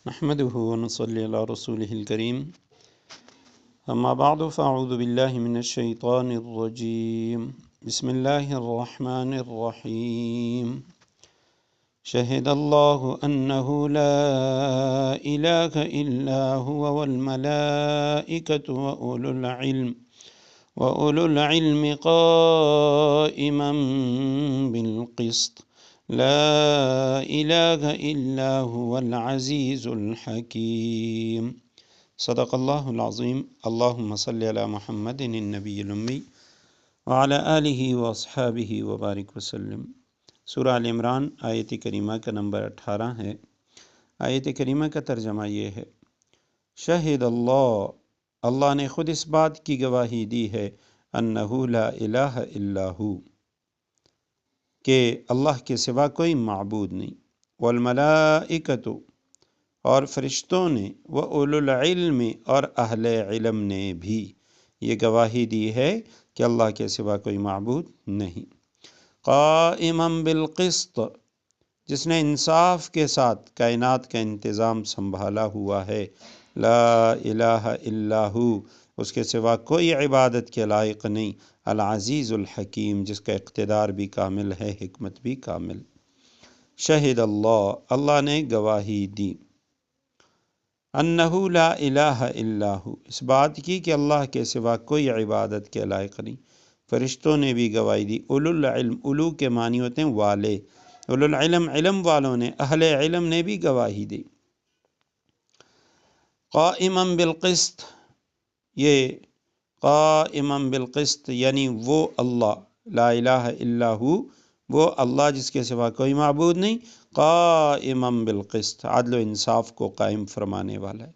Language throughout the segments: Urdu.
نحمده ونصلي على رسوله الكريم اما بعد فاعوذ بالله من الشيطان الرجيم بسم الله الرحمن الرحيم شهد الله أنه لا إله إلا هو والملائكة وأولو العلم قائما بالقسط لا إله إلا هو العزيز الحكيم صدق اللہ العظیم اللہم صلی علی محمد النبی الامی وعلی آلہ واصحابہ وبارک وسلم۔ سورہ آل عمران آیت کریمہ کا نمبر 18 ہے۔ آیت کریمہ کا ترجمہ یہ ہے: شہد اللہ نے خود اس بات کی گواہی دی ہے انہ لا الہ الا ہو کہ اللہ کے سوا کوئی معبود نہیں، والملائکۃ اور فرشتوں نے، وَأُولُو الْعِلْمِ اور اہل علم نے بھی یہ گواہی دی ہے کہ اللہ کے سوا کوئی معبود نہیں۔ قائماً بالقسط جس نے انصاف کے ساتھ کائنات کا انتظام سنبھالا ہوا ہے، لا الہ الا ہو اس کے سوا کوئی عبادت کے لائق نہیں، العزیز الحکیم جس کا اقتدار بھی کامل ہے، حکمت بھی کامل۔ شہد اللہ نے گواہی دی، انہ لا الہ الا ہو اس بات کی کہ اللہ کے سوا کوئی عبادت کے لائق نہیں۔ فرشتوں نے بھی گواہی دی، اولو العلم اولو کے معنی ہوتے ہیں والے، اولو العلم علم والوں نے، اہل علم نے بھی گواہی دی۔ قائماً بالقسط یہ قائماً بالقسط یعنی وہ اللہ لا الہ الا ہو، وہ اللہ جس کے سوا کوئی معبود نہیں، قائماً بالقسط عدل و انصاف کو قائم فرمانے والا ہے،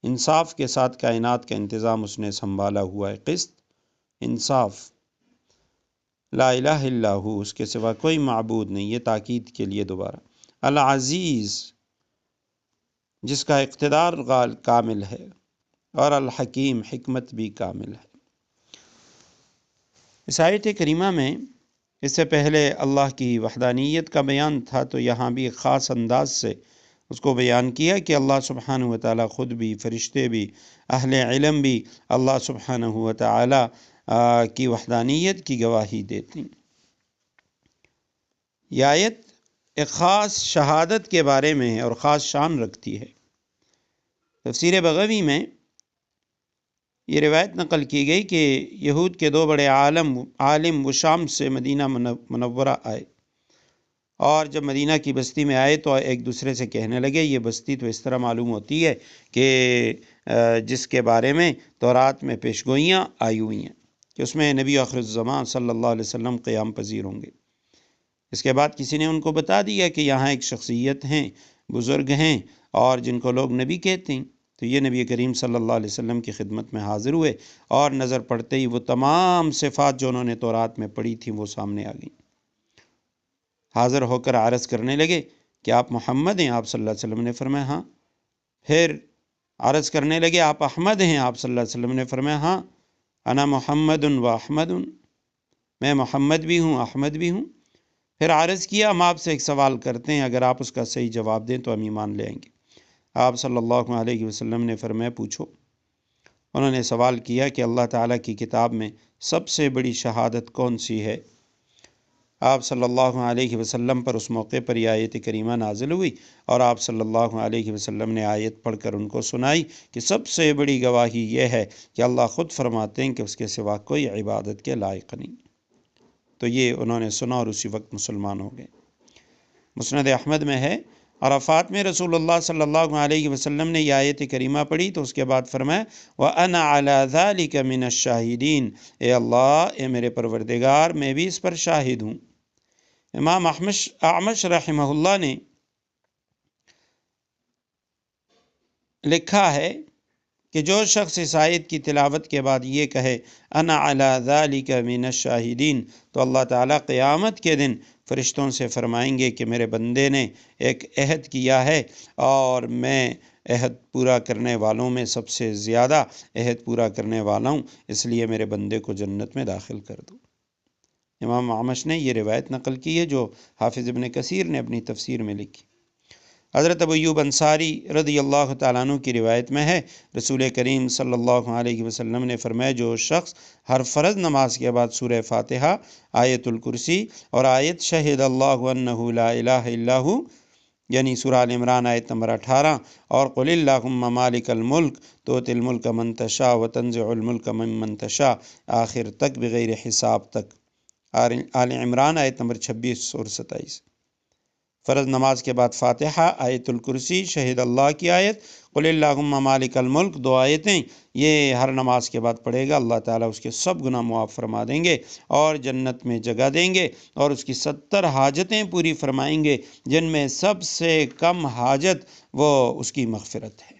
انصاف کے ساتھ کائنات کا انتظام اس نے سنبھالا ہوا ہے۔ قسط انصاف، لا الہ الا ہو اس کے سوا کوئی معبود نہیں، یہ تاکید کے لیے دوبارہ۔ العزیز جس کا اقتدار کامل ہے، اور الحکیم حکمت بھی کامل ہے۔ اس آیت کریمہ میں اس سے پہلے اللہ کی وحدانیت کا بیان تھا، تو یہاں بھی ایک خاص انداز سے اس کو بیان کیا کہ اللہ سبحانہ وتعالی خود بھی، فرشتے بھی، اہل علم بھی اللہ سبحانہ وتعالی کی وحدانیت کی گواہی دیتی ہیں۔ یہ آیت ایک خاص شہادت کے بارے میں ہے اور خاص شان رکھتی ہے۔ تفسیر بغوی میں یہ روایت نقل کی گئی کہ یہود کے دو بڑے عالم وہ شام سے مدینہ منورہ آئے، اور جب مدینہ کی بستی میں آئے تو ایک دوسرے سے کہنے لگے، یہ بستی تو اس طرح معلوم ہوتی ہے کہ جس کے بارے میں تورات میں پیشگوئیاں آئی ہوئی ہیں کہ اس میں نبی آخر الزمان صلی اللہ علیہ وسلم قیام پذیر ہوں گے۔ اس کے بعد کسی نے ان کو بتا دیا کہ یہاں ایک شخصیت ہیں، بزرگ ہیں، اور جن کو لوگ نبی کہتے ہیں۔ تو یہ نبی کریم صلی اللہ علیہ وسلم کی خدمت میں حاضر ہوئے، اور نظر پڑتے ہی وہ تمام صفات جو انہوں نے تورات میں پڑھی تھیں وہ سامنے آ گئیں۔ حاضر ہو کر عرض کرنے لگے کہ آپ محمد ہیں؟ آپ صلی اللہ علیہ وسلم نے فرمایا ہاں۔ پھر عرض کرنے لگے آپ احمد ہیں؟ آپ صلی اللہ علیہ وسلم نے فرمایا ہاں، انا محمد و احمد، میں محمد بھی ہوں، احمد بھی ہوں۔ پھر عرض کیا ہم آپ سے ایک سوال کرتے ہیں، اگر آپ اس کا صحیح جواب دیں تو ہم ایمان لے آئیں گے۔ آپ صلی اللہ علیہ وسلم نے فرمایا پوچھو۔ انہوں نے سوال کیا کہ اللہ تعالیٰ کی کتاب میں سب سے بڑی شہادت کون سی ہے؟ آپ صلی اللہ علیہ وسلم پر اس موقع پر یہ آیت کریمہ نازل ہوئی، اور آپ صلی اللہ علیہ وسلم نے آیت پڑھ کر ان کو سنائی کہ سب سے بڑی گواہی یہ ہے کہ اللہ خود فرماتے ہیں کہ اس کے سوا کوئی عبادت کے لائق نہیں۔ تو یہ انہوں نے سنا اور اسی وقت مسلمان ہو گئے۔ مسند احمد میں ہے، عرفات میں رسول اللہ صلی اللہ علیہ وسلم نے یہ آیت کریمہ پڑھی تو اس کے بعد فرمایا وَأَنَا عَلَى ذَلِكَ مِنَ الشَّاهِدِينَ، اے اللہ، اے میرے پروردگار، میں بھی اس پر شاہد ہوں۔ امام اعمش رحمہ اللہ نے لکھا ہے کہ جو شخص اس آیت کی تلاوت کے بعد یہ کہے انا علی ذالک من الشاہدین، تو اللہ تعالیٰ قیامت کے دن فرشتوں سے فرمائیں گے کہ میرے بندے نے ایک عہد کیا ہے، اور میں عہد پورا کرنے والوں میں سب سے زیادہ عہد پورا کرنے والا ہوں، اس لیے میرے بندے کو جنت میں داخل کر دو۔ امام اعمش نے یہ روایت نقل کی ہے جو حافظ ابن کثیر نے اپنی تفسیر میں لکھی۔ حضرت ابو ایوب انصاری رضی اللہ تعالیٰ عنہ کی روایت میں ہے، رسول کریم صلی اللہ علیہ وسلم نے فرمایا جو شخص ہر فرض نماز کے بعد سورہ فاتحہ، آیت الکرسی اور آیت شہد اللہ انہ لا الہ الا ہو یعنی سورہ آل عمران آیت نمبر 18 اور قل اللہم مالک الملک تؤتی الملک من تشاء وتنزع الملک ممن تشاء آخر تک بغیر حساب تک، آل عمران آیت نمبر 26 اور 27۔ فرض نماز کے بعد فاتحہ، آیت الکرسی، شہد اللہ کی آیت، قل اللہم مالک الملک، 2 آیتیں یہ ہر نماز کے بعد پڑھے گا، اللہ تعالیٰ اس کے سب گناہ معاف فرما دیں گے اور جنت میں جگہ دیں گے اور اس کی 70 حاجتیں پوری فرمائیں گے، جن میں سب سے کم حاجت وہ اس کی مغفرت ہے۔